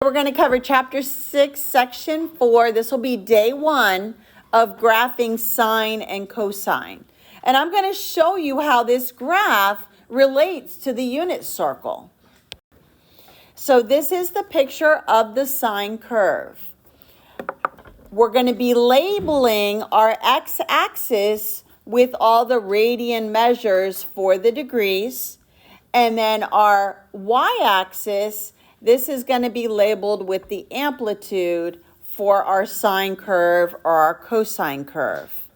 we're going to cover Chapter 6, Section 4. This will be day 1 of graphing sine and cosine. And I'm going to show you how this graph relates to the unit circle. So this is the picture of the sine curve. We're going to be labeling our x-axis with all the radian measures for the degrees. And then our y-axis, this is going to be labeled with the amplitude for our sine curve or our cosine curve.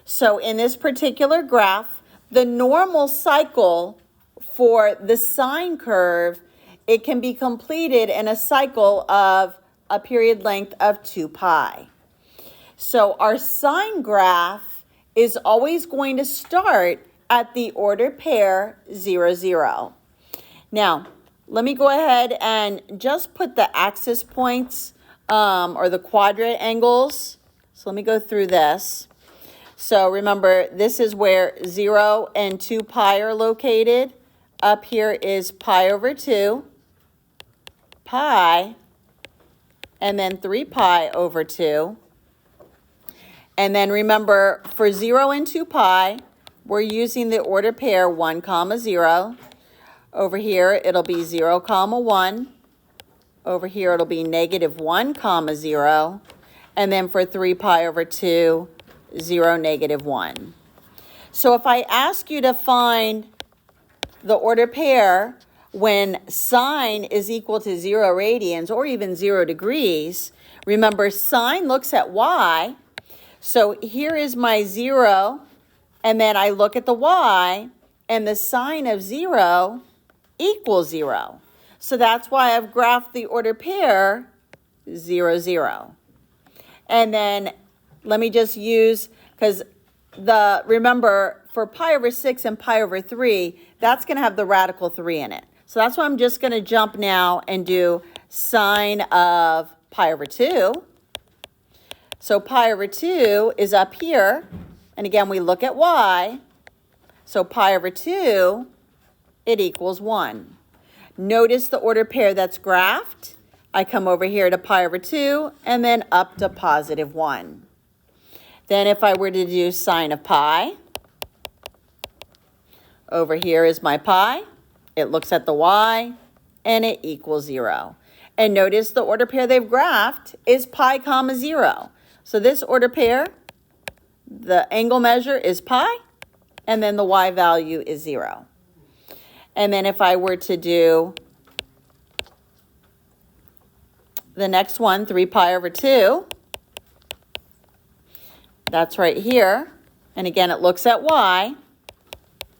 So in this particular graph, the normal cycle for the sine curve, it can be completed in a cycle of a period length of 2 pi. So our sine graph is always going to start at the ordered pair 0, 0. Now, let me go ahead and just put the axis points or the quadrant angles. So let me go through this. So remember, this is where 0 and 2 pi are located. Up here is pi over 2, pi, and then 3 pi over 2. And then remember, for 0 and 2 pi, we're using the order pair 1, 0. Over here, it'll be 0, 1. Over here, it'll be -1, 0. And then for 3 pi over 2, 0, -1. So if I ask you to find the order pair when sine is equal to 0 radians or even 0 degrees, remember sine looks at y. So here is my 0, and then I look at the y, and the sine of 0 equals 0. So that's why I've graphed the order pair 0, 0. And then let me just use, because remember, for pi over 6 and pi over 3, that's going to have the radical 3 in it. So that's why I'm just going to jump now and do sine of pi over 2. So pi over 2 is up here. And again, we look at y. So pi over 2, it equals 1. Notice the order pair that's graphed. I come over here to pi over 2 and then up to +1. Then if I were to do sine of pi, over here is my pi. It looks at the y and it equals 0. And notice the order pair they've graphed is pi, 0. So this order pair, the angle measure is pi, and then the y value is 0. And then if I were to do the next one, 3 pi over 2, that's right here. And again, it looks at y,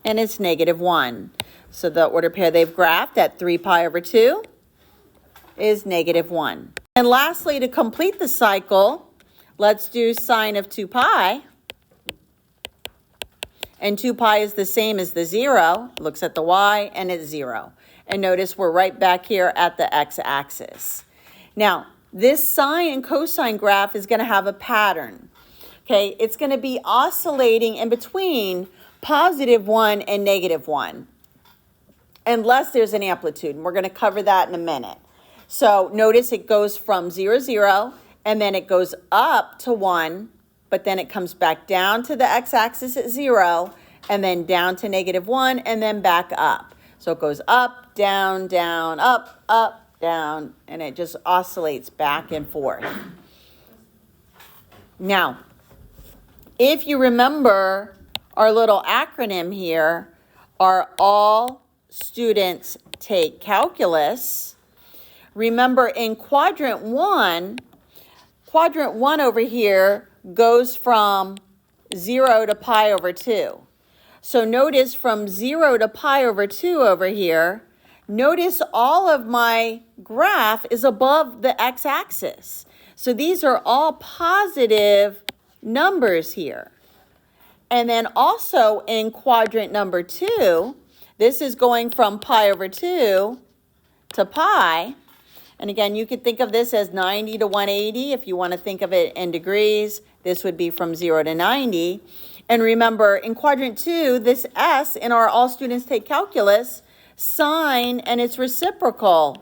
and it's -1. So the order pair they've graphed at 3 pi over 2 is -1. And lastly, to complete the cycle, let's do sine of 2 pi. And 2 pi is the same as the 0. Looks at the y, and it's 0. And notice we're right back here at the x-axis. Now, this sine and cosine graph is going to have a pattern. Okay, it's going to be oscillating in between +1 and -1, unless there's an amplitude. And we're going to cover that in a minute. So notice it goes from 0, 0, and then it goes up to 1, but then it comes back down to the x-axis at 0, and then down to -1, and then back up. So it goes up, down, down, up, down, and it just oscillates back and forth. Now, if you remember our little acronym here, are all students take calculus. Remember in quadrant 1 over here goes from 0 to pi over 2. So notice from 0 to pi over 2 over here, notice all of my graph is above the x-axis. So these are all positive numbers here. And then also in quadrant number 2, this is going from pi over 2 to pi. And again, you could think of this as 90 to 180. If you want to think of it in degrees, this would be from 0 to 90. And remember, in quadrant 2, this S in our all students take calculus, sine and its reciprocal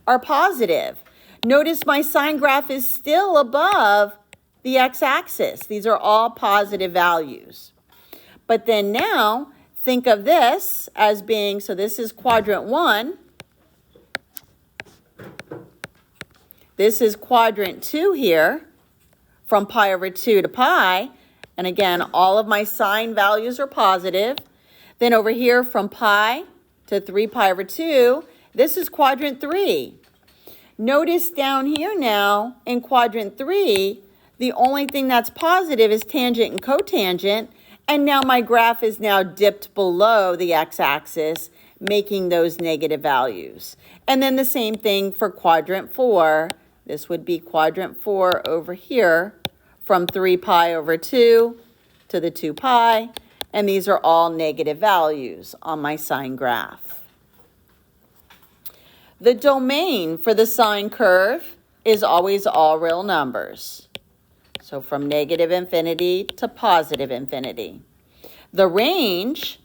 are positive. Notice my sine graph is still above the x-axis. These are all positive values. But then now, think of this as being, so this is quadrant 1. This is quadrant 2 here, from pi over 2 to pi. And again, all of my sine values are positive. Then over here from pi to 3 pi over 2, this is quadrant 3. Notice down here now in quadrant 3, the only thing that's positive is tangent and cotangent, and now my graph is now dipped below the x-axis, making those negative values. And then the same thing for quadrant 4. This would be quadrant 4 over here from 3 pi over 2 to the 2 pi, and these are all negative values on my sine graph. The domain for the sine curve is always all real numbers. So from negative infinity to positive infinity. The range,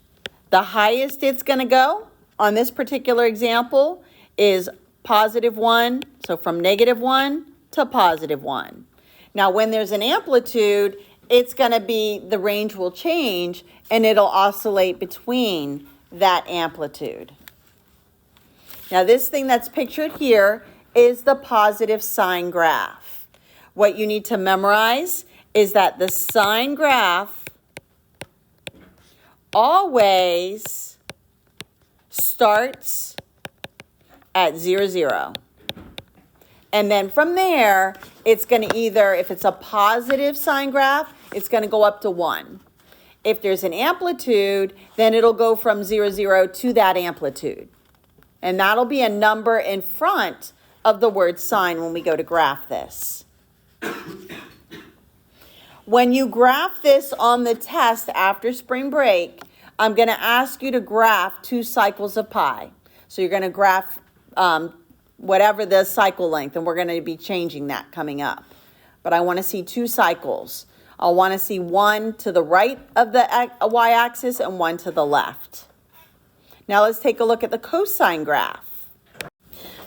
the highest it's going to go on this particular example is positive 1, so from negative 1 to positive 1. Now when there's an amplitude, it's going to be, the range will change and it'll oscillate between that amplitude. Now this thing that's pictured here is the positive sine graph. What you need to memorize is that the sine graph always starts at 0, 0. And then from there, it's going to either, if it's a positive sine graph, it's going to go up to 1. If there's an amplitude, then it'll go from 0, 0 to that amplitude. And that'll be a number in front of the word sine when we go to graph this. When you graph this on the test after spring break, I'm going to ask you to graph 2 cycles of pi. So you're going to graph whatever the cycle length, and we're going to be changing that coming up. But I want to see 2 cycles. I'll want to see one to the right of the y-axis and one to the left. Now let's take a look at the cosine graph.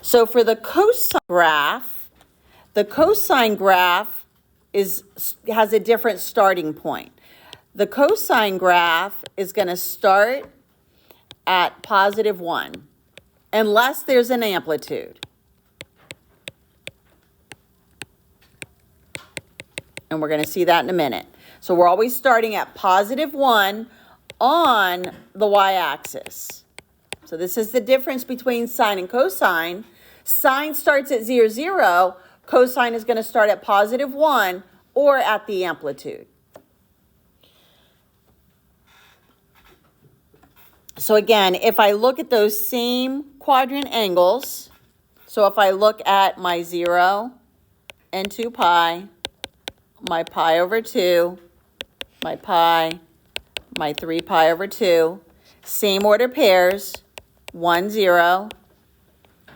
So for the cosine graph has a different starting point. The cosine graph is going to start at positive 1, unless there's an amplitude. And we're going to see that in a minute. So we're always starting at positive 1 on the y-axis. So this is the difference between sine and cosine. Sine starts at 0, 0. Cosine is going to start at positive 1 or at the amplitude. So again, if I look at those same quadrant angles, so if I look at my 0 and 2 pi, my pi over 2, my pi, my 3 pi over 2, same order pairs, 1, 0,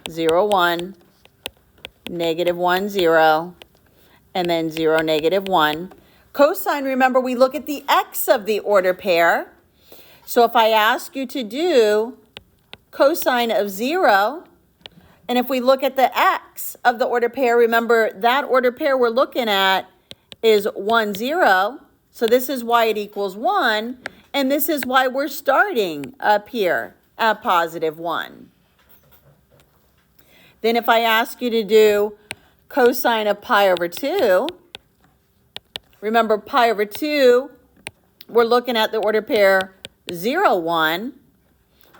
0, 1, negative 1, 0, and then 0, negative 1. Cosine, remember, we look at the x of the order pair. So if I ask you to do cosine of 0, and if we look at the x of the order pair, remember that order pair we're looking at is 1, 0. So this is why it equals 1, and this is why we're starting up here at positive 1. Then if I ask you to do cosine of pi over 2, remember pi over 2, we're looking at the order pair 0, 1.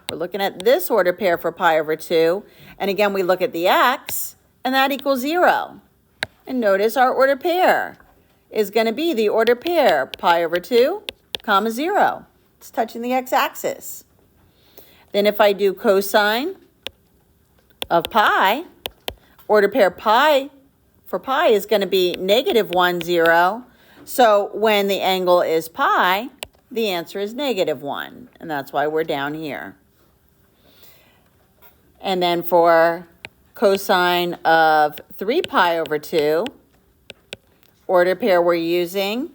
We're looking at this order pair for pi over 2. And again, we look at the x, and that equals 0. And notice our order pair is going to be the order pair pi over 2, comma 0. It's touching the x-axis. Then if I do cosine of pi, order pair pi for pi is going to be negative 1, 0. So when the angle is pi, the answer is negative 1. And that's why we're down here. And then for cosine of 3 pi over 2, order pair we're using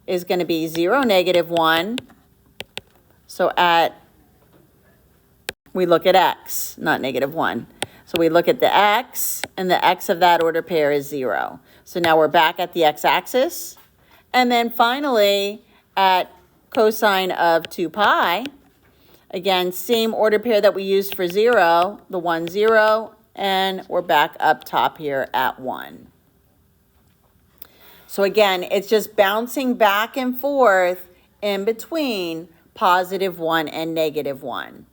is going to be 0, negative 1. So we look at x, not negative 1. So we look at the x, and the x of that order pair is 0. So now we're back at the x-axis. And then finally, at cosine of 2 pi, again, same order pair that we used for 0, the 1, 0, and we're back up top here at 1. So again, it's just bouncing back and forth in between +1 and -1.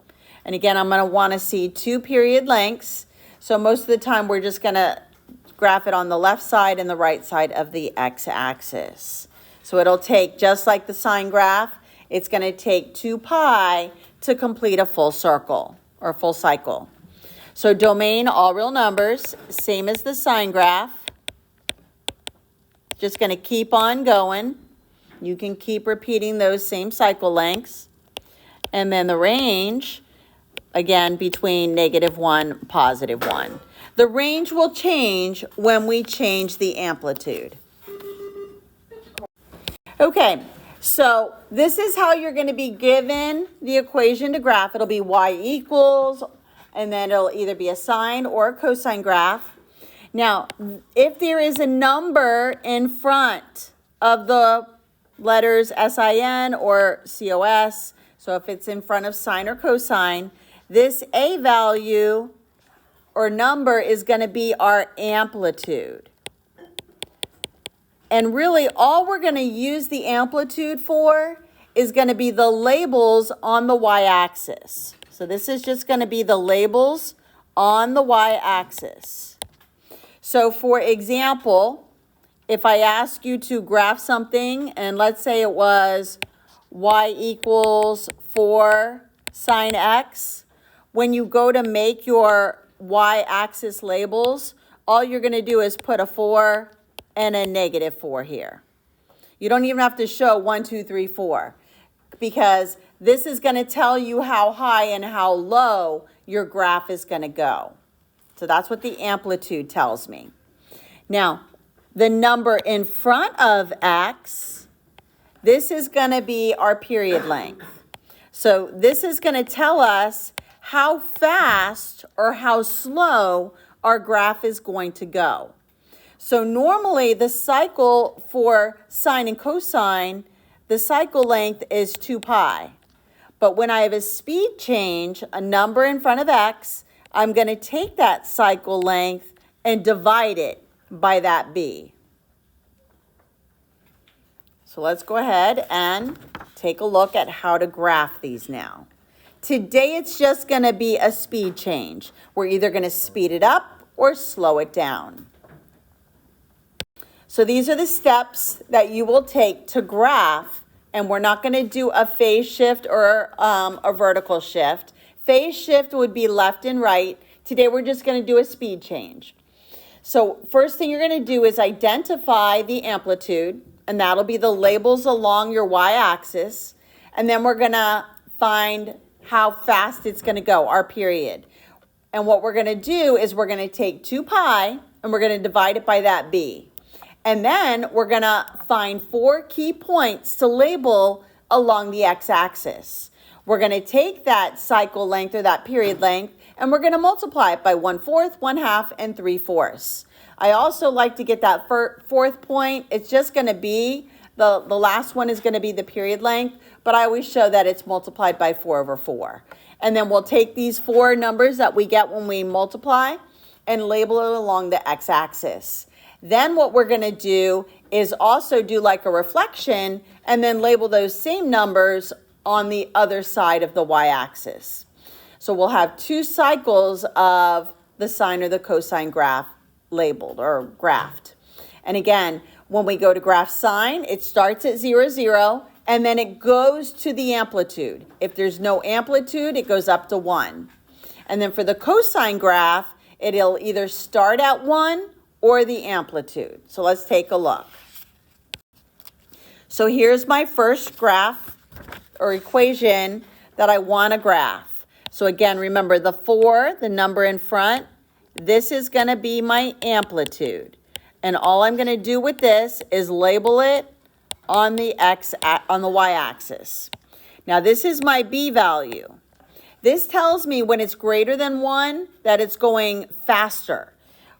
And again, I'm going to want to see 2 period lengths. So most of the time, we're just going to graph it on the left side and the right side of the x-axis. So it'll take, just like the sine graph, it's going to take 2 pi to complete a full circle or full cycle. So domain, all real numbers, same as the sine graph. Just going to keep on going. You can keep repeating those same cycle lengths. And then the range, again, between -1, +1. The range will change when we change the amplitude. Okay, so this is how you're going to be given the equation to graph. It'll be y equals, and then it'll either be a sine or a cosine graph. Now, if there is a number in front of the letters SIN or COS, so if it's in front of sine or cosine, this A value or number is going to be our amplitude. And really, all we're going to use the amplitude for is going to be the labels on the y-axis. So this is just going to be the labels on the y-axis. So for example, if I ask you to graph something, and let's say it was y equals 4 sine x, when you go to make your y-axis labels, all you're going to do is put a 4 and a -4 here. You don't even have to show 1, 2, 3, 4, because this is going to tell you how high and how low your graph is going to go. So that's what the amplitude tells me. Now, the number in front of x, this is going to be our period length. So this is going to tell us how fast or how slow our graph is going to go. So normally the cycle for sine and cosine, the cycle length is 2 pi. But when I have a speed change, a number in front of x, I'm going to take that cycle length and divide it by that b. So let's go ahead and take a look at how to graph these now. Today it's just going to be a speed change. We're either going to speed it up or slow it down. So these are the steps that you will take to graph, and we're not going to do a phase shift or a vertical shift. Phase shift would be left and right. Today we're just going to do a speed change. So first thing you're going to do is identify the amplitude, and that'll be the labels along your y-axis. And then we're going to find how fast it's going to go, our period. And what we're going to do is we're going to take 2 pi and we're going to divide it by that b. And then we're going to find 4 key points to label along the x-axis. We're going to take that cycle length or that period length, and we're going to multiply it by 1/4, 1/2, and 3/4. I also like to get that fourth point. It's just going to be, the last one is going to be the period length, but I always show that it's multiplied by 4/4. And then we'll take these 4 numbers that we get when we multiply and label it along the x-axis. Then what we're going to do is also do like a reflection and then label those same numbers on the other side of the y-axis. So we'll have 2 cycles of the sine or the cosine graph labeled or graphed. And again, when we go to graph sine, it starts at 0, 0, and then it goes to the amplitude. If there's no amplitude, it goes up to 1. And then for the cosine graph, it'll either start at 1 or the amplitude. So let's take a look. So here's my first graph or equation that I want to graph. So again, remember the 4, the number in front, this is going to be my amplitude. And all I'm going to do with this is label it on the y-axis. Now this is my b value. This tells me when it's greater than 1 that it's going faster.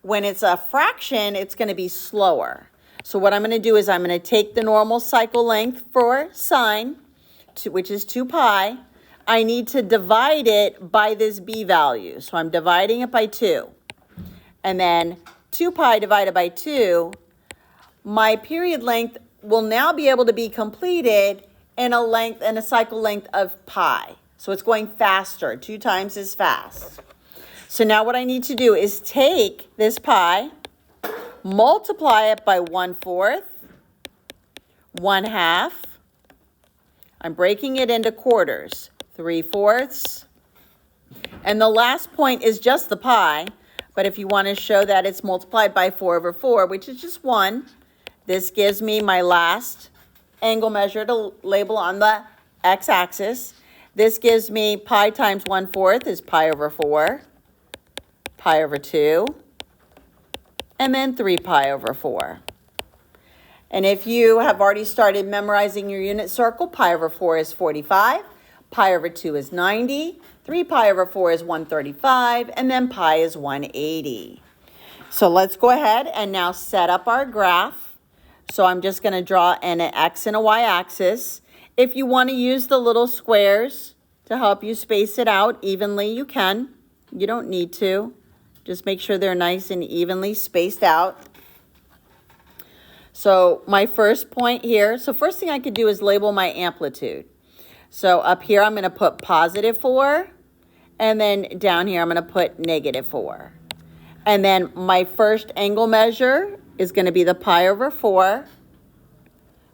When it's a fraction, it's going to be slower. So what I'm going to do is I'm going to take the normal cycle length for sine, which is 2 pi. I need to divide it by this b value. So I'm dividing it by 2. And then 2 pi divided by 2, my period length will now be able to be completed in a cycle length of pi. So it's going faster, 2 times as fast. So now what I need to do is take this pi, multiply it by 1/4, 1/2. I'm breaking it into quarters, 3/4. And the last point is just the pi, but if you want to show that it's multiplied by 4/4, which is just 1, this gives me my last angle measure to label on the x-axis. This gives me pi times 1/4 is pi/4, pi/2, and then 3 pi/4. And if you have already started memorizing your unit circle, pi/4 is 45, pi/2 is 90, 3 pi/4 is 135, and then pi is 180. So let's go ahead and now set up our graph. So I'm just going to draw an x and a y-axis. If you want to use the little squares to help you space it out evenly, you can. You don't need to. Just make sure they're nice and evenly spaced out. So my first point here, so first thing I could do is label my amplitude. So up here I'm going to put +4, and then down here I'm going to put -4. And then my first angle measure is going to be the pi/4.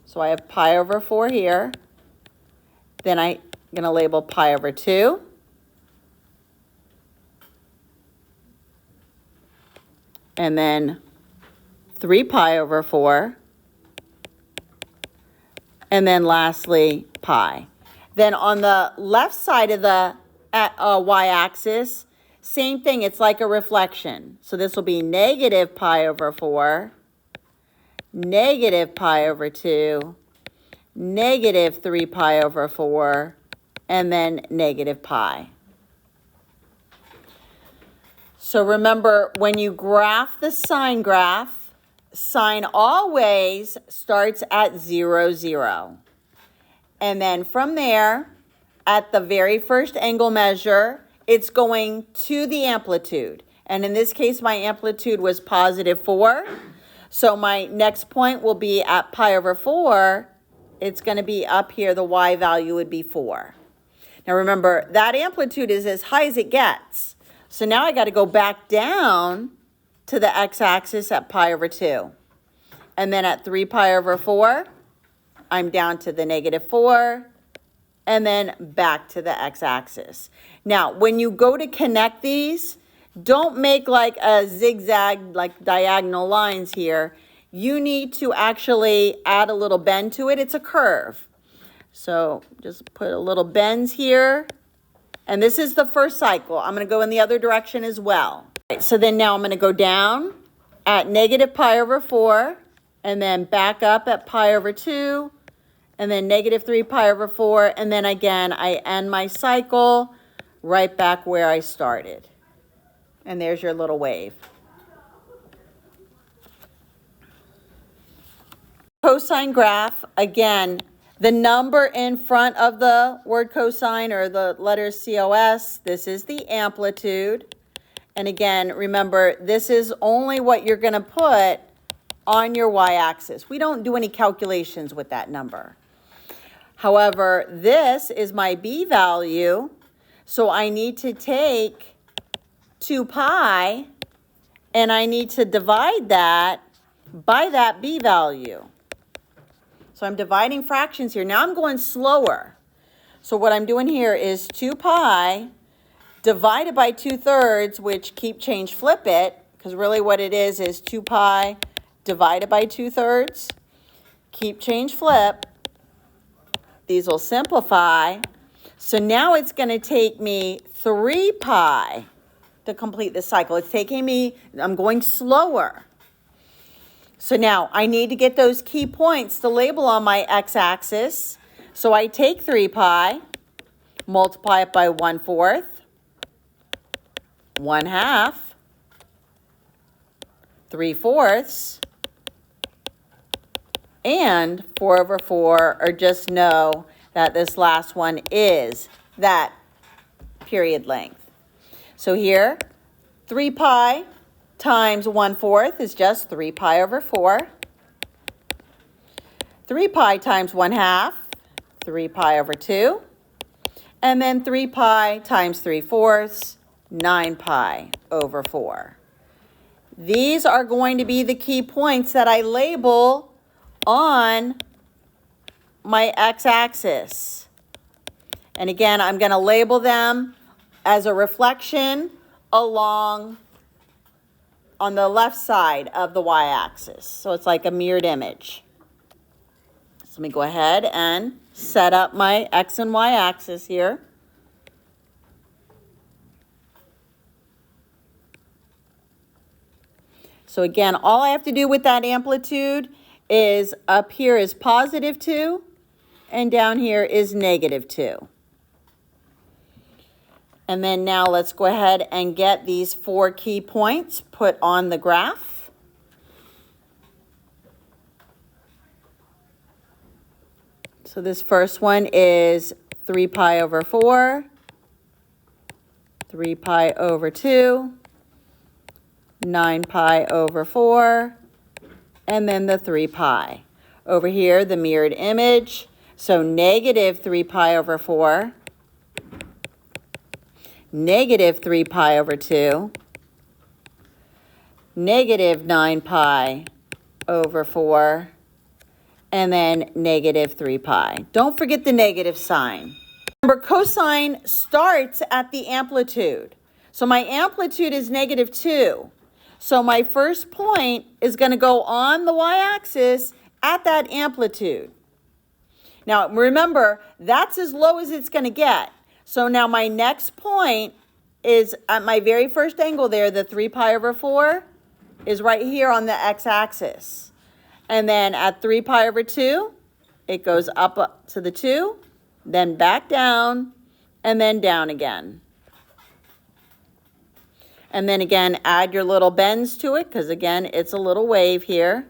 So I have pi/4 here. Then I'm going to label pi/2. And then 3 pi/4. And then lastly, pi. Then on the left side of the y-axis, same thing, it's like a reflection. So this will be -pi/4, -pi/2, -3 pi/4, and then -pi. So remember, when you graph the sine graph, sine always starts at 0, 0. And then from there, at the very first angle measure, it's going to the amplitude. And in this case, my amplitude was +4. So my next point will be at pi/4. It's going to be up here. The y value would be 4. Now remember, that amplitude is as high as it gets. So now I got to go back down to the x-axis at pi/2. And then at 3 pi/4, I'm down to the -4, and then back to the x-axis. Now, when you go to connect these, don't make like a zigzag, like diagonal lines here. You need to actually add a little bend to it. It's a curve. So just put a little bends here. And this is the first cycle. I'm going to go in the other direction as well. So then now I'm going to go down at -pi/4, and then back up at pi/2, and then -3 pi/4, and then again I end my cycle right back where I started. And there's your little wave. Cosine graph, again, the number in front of the word cosine, or the letters COS, this is the amplitude. And again, remember, this is only what you're going to put on your y-axis. We don't do any calculations with that number. However, this is my b value, so I need to take 2 pi, and I need to divide that by that b value. So I'm dividing fractions here. Now I'm going slower. So what I'm doing here is 2 pi divided by 2/3, which keep, change, flip it, because really what it is 2 pi divided by 2/3. Keep, change, flip. These will simplify. So now it's going to take me 3 pi to complete the cycle. It's taking me, I'm going slower. So now I need to get those key points to label on my x-axis. So I take 3 pi, multiply it by 1/4, 1/2, 3/4, and 4/4, or just know that this last one is that period length. So here, 3 pi times 1/4 is just 3 pi over 4. 3 pi times 1/2, 3 pi over 2. And then 3 pi times 3/4, 9 pi over 4. These are going to be the key points that I label on my x-axis. And again, I'm going to label them as a reflection along on the left side of the y-axis. So it's like a mirrored image. So let me go ahead and set up my x and y axis here. So again, all I have to do with that amplitude is up here is +2 and down here is -2. And then now let's go ahead and get these 4 key points put on the graph. So this first one is 3 pi over 4, 3 pi over 2, 9 pi over 4, and then the 3 pi. Over here, the mirrored image, so -3 pi over 4, -3 pi over 2, -9 pi over 4, and then -3 pi. Don't forget the negative sign. Remember, cosine starts at the amplitude. So my amplitude is -2. So my first point is going to go on the y-axis at that amplitude. Now remember, that's as low as it's going to get. So now my next point is at my very first angle there, the 3 pi over 4 is right here on the x-axis. And then at 3 pi over 2, it goes up to the 2, then back down, and then down again. And then again, add your little bends to it, because again, it's a little wave here.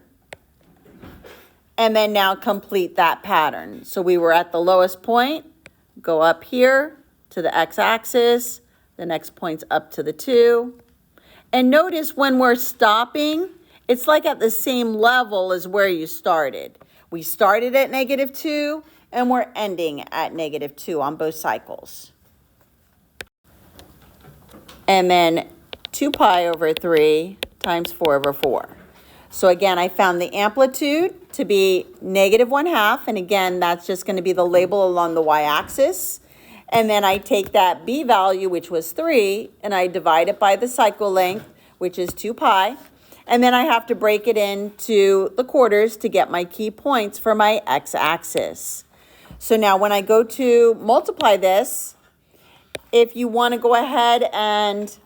And then now complete that pattern. So we were at the lowest point, go up here to the x-axis, the next point's up to the 2. And notice when we're stopping, it's like at the same level as where you started. We started at -2, and we're ending at -2 on both cycles. And then 2 pi over 3 times 4 over 4. So again, I found the amplitude to be -1/2, and again, that's just going to be the label along the y-axis. And then I take that b value, which was 3, and I divide it by the cycle length, which is 2 pi. And then I have to break it into the quarters to get my key points for my x-axis. So now when I go to multiply this, if you want to go ahead and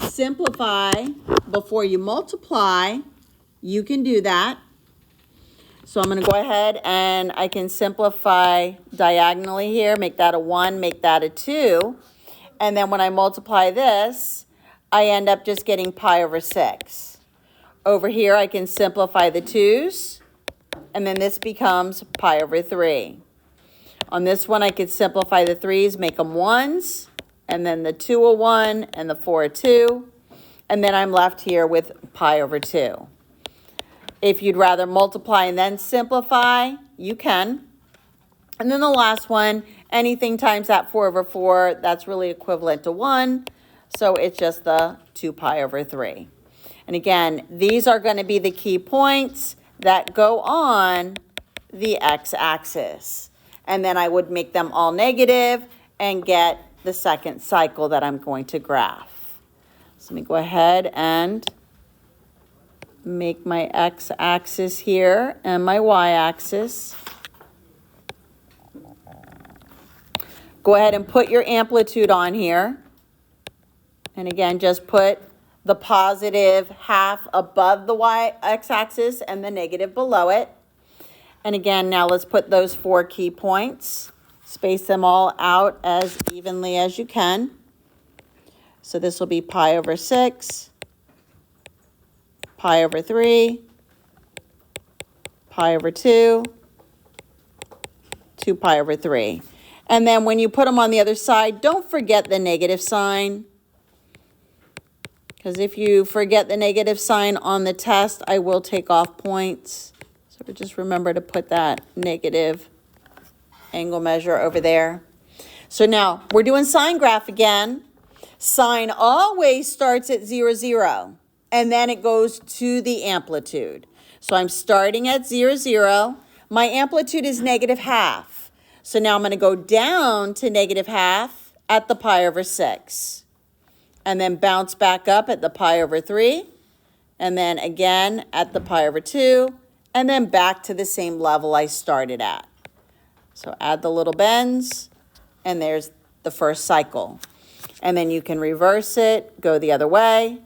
simplify before you multiply, you can do that. So I'm going to go ahead and I can simplify diagonally here, make that a 1, make that a 2. And then when I multiply this, I end up just getting pi over 6. Over here, I can simplify the 2's, and then this becomes pi over 3. On this one, I could simplify the 3's, make them 1's, and then the 2 a 1, and the 4 a 2. And then I'm left here with pi over 2. If you'd rather multiply and then simplify, you can. And then the last one, anything times that 4 over 4, that's really equivalent to 1. So it's just the 2 pi over 3. And again, these are going to be the key points that go on the x-axis. And then I would make them all negative and get the second cycle that I'm going to graph. So let me go ahead and make my x-axis here and my y-axis. Go ahead and put your amplitude on here. And again, just put the positive half above the x-axis and the negative below it. And again, now let's put those 4 key points. Space them all out as evenly as you can. So this will be pi over 6, pi over 3, pi over 2, 2 pi over 3. And then when you put them on the other side, don't forget the negative sign. Because if you forget the negative sign on the test, I will take off points. So just remember to put that negative angle measure over there. So now we're doing sine graph again. Sine always starts at 0, 0, and then it goes to the amplitude. So I'm starting at 0, 0. My amplitude is -1/2. So now I'm going to go down to -1/2 at the pi over 6. And then bounce back up at the pi over 3. And then again at the pi over 2. And then back to the same level I started at. So add the little bends, and there's the first cycle. And then you can reverse it, go the other way.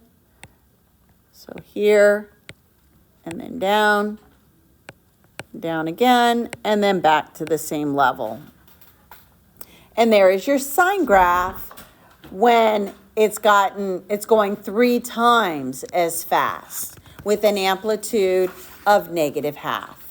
So here, and then down, down again, and then back to the same level. And there is your sine graph when it's going 3 times as fast with an amplitude of -1/2.